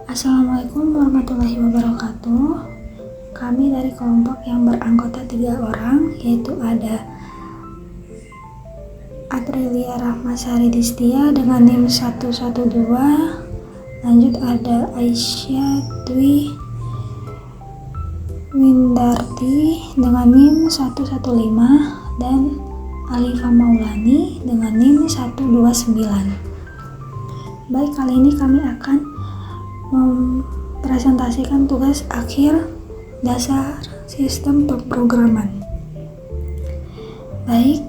Assalamualaikum warahmatullahi wabarakatuh. Kami dari kelompok yang beranggota 3 orang, yaitu ada Adrelia Rahmasari Distia dengan NIM 112, lanjut ada Aisyah Dwi Windarti dengan NIM 115, dan Alifa Maulani dengan NIM 129. Baik, kali ini kami akan mempresentasikan tugas akhir dasar sistem pemrograman. Baik,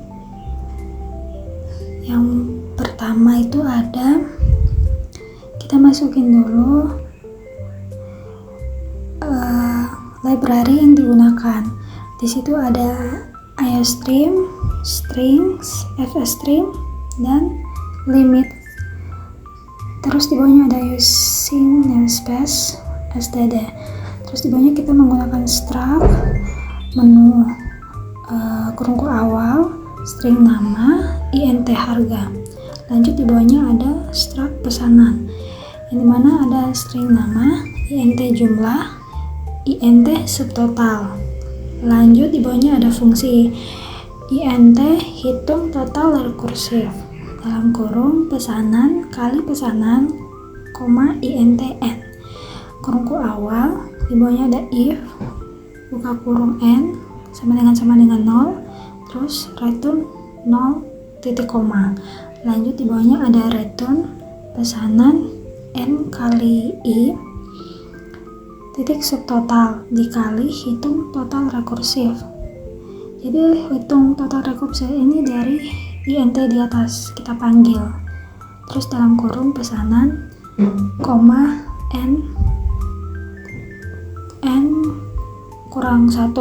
yang pertama itu ada, kita masukin dulu library yang digunakan. Di situ ada IOStream, strings, fstream, dan limit. Terus di bawahnya ada using namespace std. Terus di bawahnya kita menggunakan struct, menu kurungku awal, string nama, int harga. Lanjut di bawahnya ada struct pesanan, yang dimana ada string nama, int jumlah, int subtotal. Lanjut di bawahnya ada fungsi int hitung total rekursif dalam kurung pesanan kali pesanan, int n. Kurungku awal, di bawahnya ada if, buka kurung n sama dengan 0, terus return 0 titik koma. Lanjut di bawahnya ada return pesanan n kali i titik subtotal dikali hitung total rekursif. Jadi hitung total rekursif ini dari int di atas kita panggil, terus dalam kurung pesanan, n kurang 1.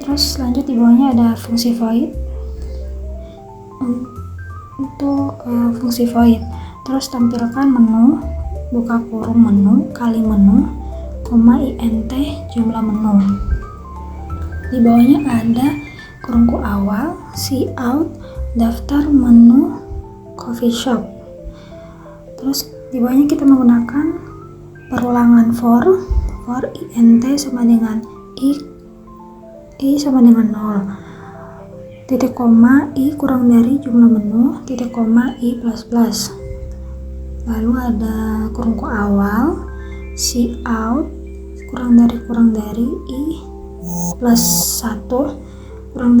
Terus lanjut di bawahnya ada fungsi void. Untuk fungsi void, terus tampilkan menu, buka kurung menu kali menu, int jumlah menu. Di bawahnya ada kurungku awal, cout, daftar menu coffee shop. Terus di bawahnya kita menggunakan perulangan for int sama dengan i sama dengan 0, titik koma i kurang dari jumlah menu, titik koma i plus plus. Lalu ada kurungku awal, cout kurang dari i plus 1, kurang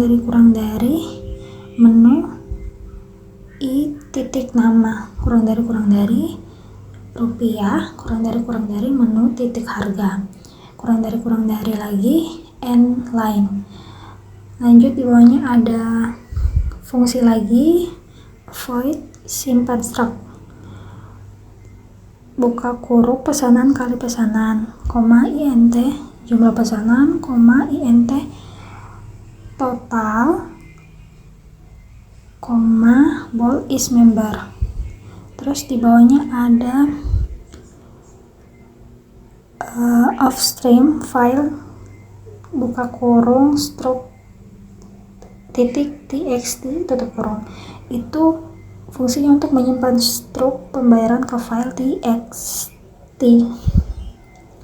dari menu i titik nama, kurang dari rupiah, kurang dari menu titik harga, kurang dari lagi n line. Lanjut di bawahnya ada fungsi lagi, void simpan struct, buka kurung pesanan kali pesanan, int jumlah pesanan, int total, bold is member. Terus di bawahnya ada offstream file, buka kurung struct titik txt tutup kurung. Itu fungsinya untuk menyimpan struct pembayaran ke file txt.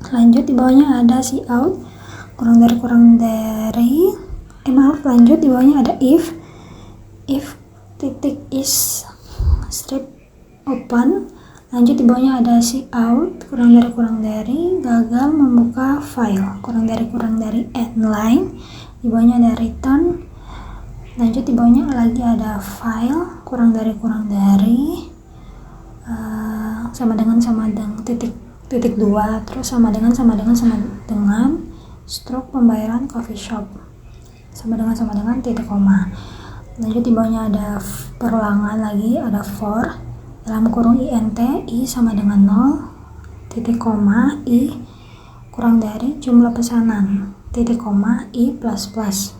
Lanjut di bawahnya ada cout lanjut di bawahnya ada if titik is strip open. Lanjut di bawahnya ada cout kurang dari gagal membuka file, kurang dari n line. Di bawahnya ada return. Lanjut di bawahnya lagi ada file kurang dari sama dengan titik 2, terus sama dengan struct pembayaran coffee shop, sama dengan titik koma. Lanjut di bawahnya ada perulangan lagi, ada for dalam kurung int i sama dengan 0, titik koma i kurang dari jumlah pesanan, titik koma i plus plus.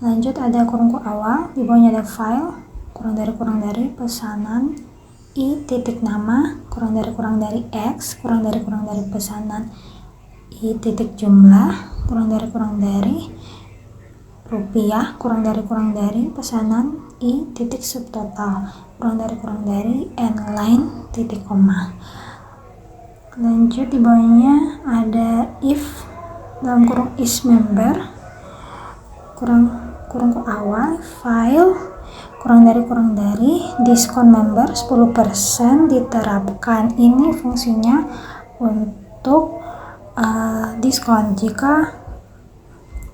Lanjut ada kurungku awal, di bawahnya ada file kurang dari pesanan i titik nama, kurang dari x, kurang dari pesanan i titik jumlah, kurang dari rupiah, kurang dari pesanan i titik subtotal, kurang dari n line titik koma. Lanjut di bawahnya ada if dalam kurung is member kurung awal file kurang dari diskon member 10% diterapkan. Ini fungsinya untuk diskon jika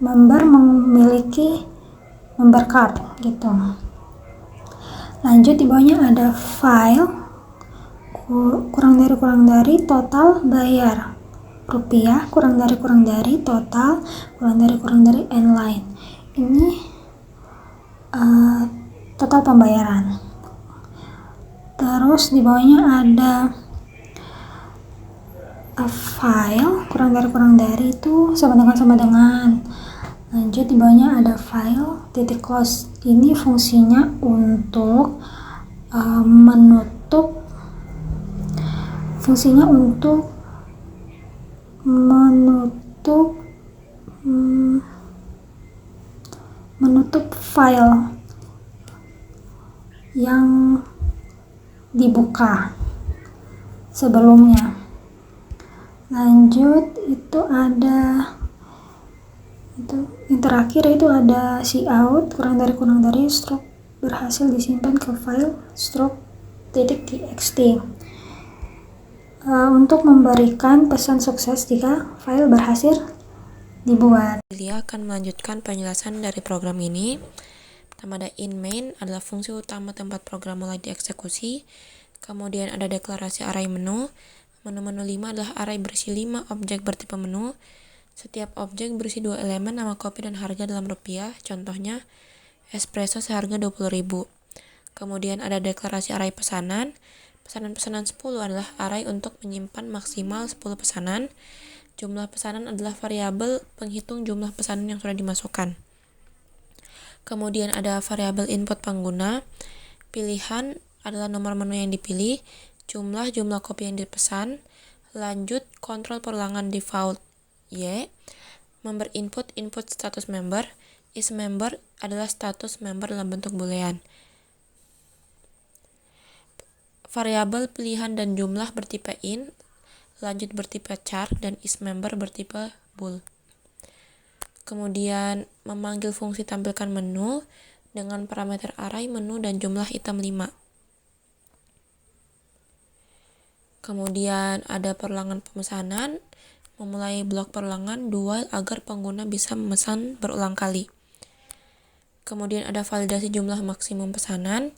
member memiliki member card gitu. Lanjut di bawahnya ada file kurang dari total bayar rupiah kurang dari total kurang dari N-line. Ini total pembayaran. Terus di bawahnya ada file kurang dari itu sama dengan. Lanjut di bawahnya ada file titik close. Ini fungsinya untuk menutup file yang dibuka sebelumnya. Lanjut itu ada yang terakhir itu ada cout kurang dari stroke berhasil disimpan ke file stroke.txt untuk memberikan pesan sukses jika file berhasil dibuat. Dia akan melanjutkan penjelasan dari program ini. Pertama ada in main adalah fungsi utama tempat program mulai dieksekusi. Kemudian ada deklarasi array menu. Menu 5 adalah array berisi 5 objek bertipe menu. Setiap objek berisi 2 elemen, nama kopi dan harga dalam rupiah. Contohnya espresso seharga 20.000. Kemudian ada deklarasi array pesanan. Pesanan 10 adalah array untuk menyimpan maksimal 10 pesanan. Jumlah pesanan adalah variabel penghitung jumlah pesanan yang sudah dimasukkan. Kemudian ada variabel input pengguna. Pilihan adalah nomor menu yang dipilih, jumlah kopi yang dipesan. Lanjut kontrol perulangan default Y. Member input status member. Is member adalah status member dalam bentuk boolean. Variabel pilihan dan jumlah bertipe in, lanjut bertipe char, dan is member bertipe bool. Kemudian memanggil fungsi tampilkan menu dengan parameter array menu dan jumlah item 5. Kemudian ada perulangan pemesanan, memulai blok perulangan while agar pengguna bisa memesan berulang kali. Kemudian ada validasi jumlah maksimum pesanan,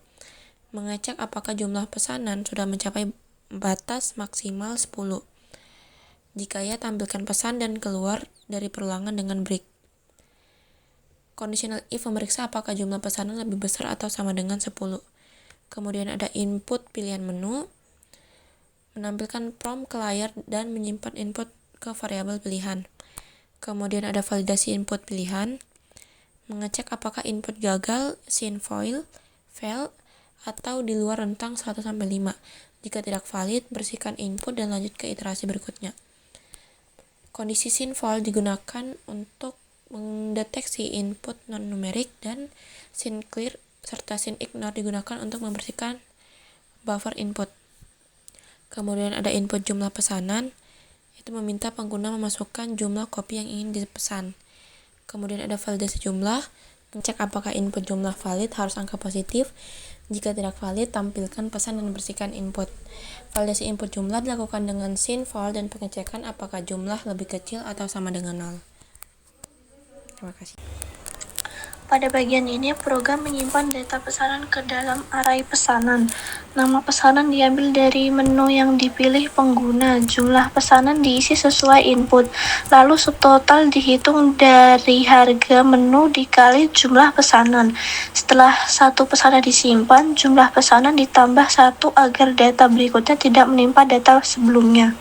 mengecek apakah jumlah pesanan sudah mencapai batas maksimal 10. Jika ya, tampilkan pesan dan keluar dari perulangan dengan break. Conditional if memeriksa apakah jumlah pesanan lebih besar atau sama dengan 10. Kemudian ada input pilihan menu, menampilkan prompt ke layar dan menyimpan input ke variabel pilihan. Kemudian ada validasi input pilihan, mengecek apakah input gagal, sin foil, fail, atau di luar rentang 1-5. Jika tidak valid, bersihkan input dan lanjut ke iterasi berikutnya. Kondisi sin foil digunakan untuk mendeteksi input non-numerik, dan sin clear serta sin ignore digunakan untuk membersihkan buffer input. Kemudian ada input jumlah pesanan, itu meminta pengguna memasukkan jumlah kopi yang ingin dipesan. Kemudian ada validasi jumlah, mencek apakah input jumlah valid harus angka positif. Jika tidak valid, tampilkan pesan dan bersihkan input. Validasi input jumlah dilakukan dengan sin foil dan pengecekan apakah jumlah lebih kecil atau sama dengan 0. Terima kasih. Pada bagian ini, program menyimpan data pesanan ke dalam array pesanan. Nama pesanan diambil dari menu yang dipilih pengguna. Jumlah pesanan diisi sesuai input. Lalu subtotal dihitung dari harga menu dikali jumlah pesanan. Setelah satu pesanan disimpan, jumlah pesanan ditambah 1 agar data berikutnya tidak menimpa data sebelumnya.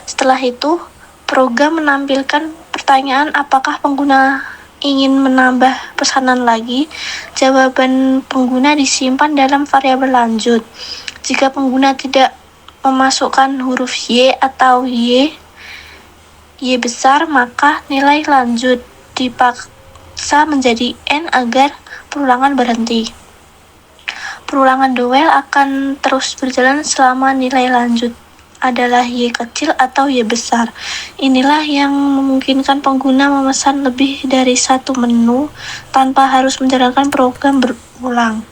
Setelah itu, program menampilkan pertanyaan apakah pengguna ingin menambah pesanan lagi. Jawaban pengguna disimpan dalam variabel lanjut. Jika pengguna tidak memasukkan huruf Y atau Y besar, maka nilai lanjut dipaksa menjadi N agar perulangan berhenti. Perulangan do while akan terus berjalan selama nilai lanjut adalah Y kecil atau Y besar. Inilah yang memungkinkan pengguna memesan lebih dari satu menu tanpa harus menjalankan program berulang.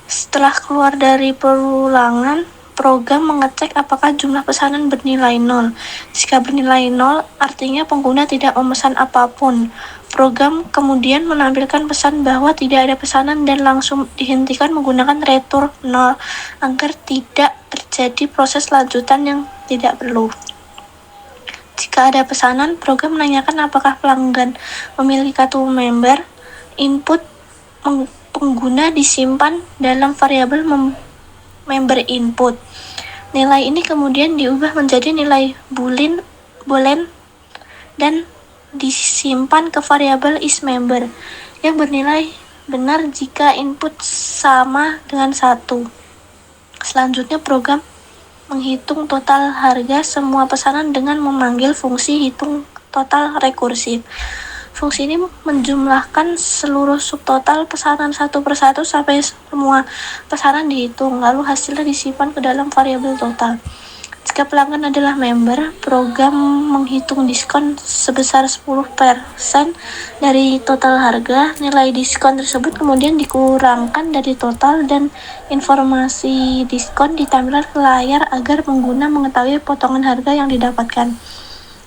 Setelah keluar dari perulangan, program mengecek apakah jumlah pesanan bernilai 0. Jika bernilai 0, artinya pengguna tidak memesan apapun. Program kemudian menampilkan pesan bahwa tidak ada pesanan dan langsung dihentikan menggunakan return 0 agar tidak terjadi proses lanjutan yang tidak perlu. Jika ada pesanan, program menanyakan apakah pelanggan memiliki kartu member. Input pengguna disimpan dalam variabel member input. Nilai ini kemudian diubah menjadi nilai boolean dan disimpan ke variabel isMember yang bernilai benar jika input sama dengan 1. Selanjutnya program menghitung total harga semua pesanan dengan memanggil fungsi hitung total rekursif. Fungsi ini menjumlahkan seluruh subtotal pesanan satu persatu sampai semua pesanan dihitung, lalu hasilnya disimpan ke dalam variabel total. Jika pelanggan adalah member, program menghitung diskon sebesar 10% dari total harga. Nilai diskon tersebut kemudian dikurangkan dari total dan informasi diskon ditampilkan ke layar agar pengguna mengetahui potongan harga yang didapatkan.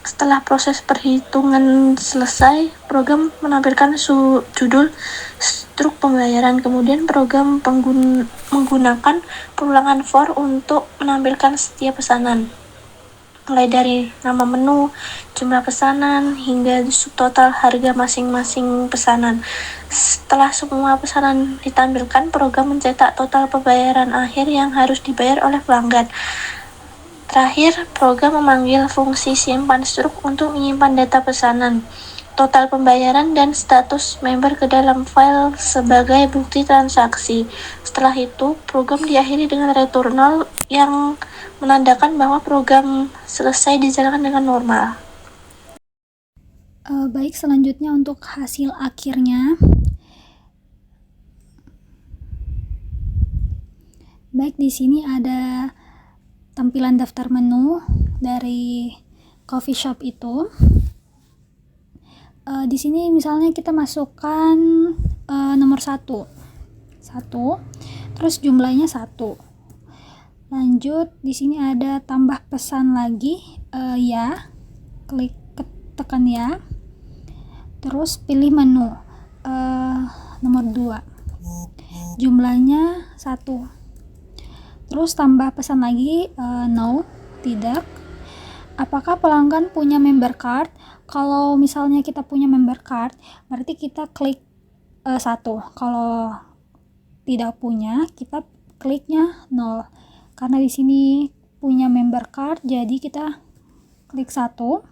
Setelah proses perhitungan selesai, program menampilkan judul struk pembayaran. Kemudian program menggunakan perulangan for untuk menampilkan setiap pesanan, mulai dari nama menu, jumlah pesanan, hingga subtotal harga masing-masing pesanan. Setelah semua pesanan ditampilkan, program mencetak total pembayaran akhir yang harus dibayar oleh pelanggan. Terakhir, program memanggil fungsi simpan struk untuk menyimpan data pesanan, total pembayaran, dan status member ke dalam file sebagai bukti transaksi. Setelah itu, program diakhiri dengan return 0 yang menandakan bahwa program selesai dijalankan dengan normal. Baik, selanjutnya untuk hasil akhirnya. Baik, di sini ada tampilan daftar menu dari coffee shop itu. Di sini misalnya kita masukkan nomor 1, terus jumlahnya 1. Lanjut, di sini ada tambah pesan lagi, ya, tekan ya. Terus pilih menu, nomor 2. Jumlahnya 1. Terus tambah pesan lagi, no, tidak. Apakah pelanggan punya member card? Kalau misalnya kita punya member card, berarti kita klik 1. Kalau tidak punya, kita kliknya 0. Karena di sini punya member card, jadi kita klik 1.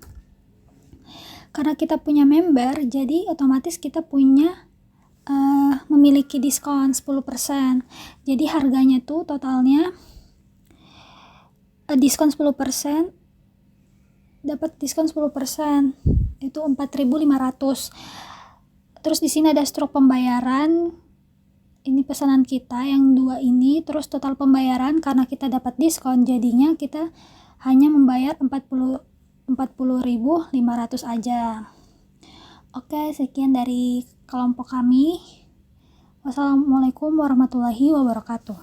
Karena kita punya member, jadi otomatis kita punya memiliki diskon 10%. Jadi harganya tuh totalnya diskon 10%, dapat diskon 10%, itu 4.500. Terus di sini ada struk pembayaran. Ini pesanan kita yang 2 ini, terus total pembayaran karena kita dapat diskon, jadinya kita hanya membayar 40.500 aja. Oke, sekian dari kelompok kami. Wassalamualaikum warahmatullahi wabarakatuh.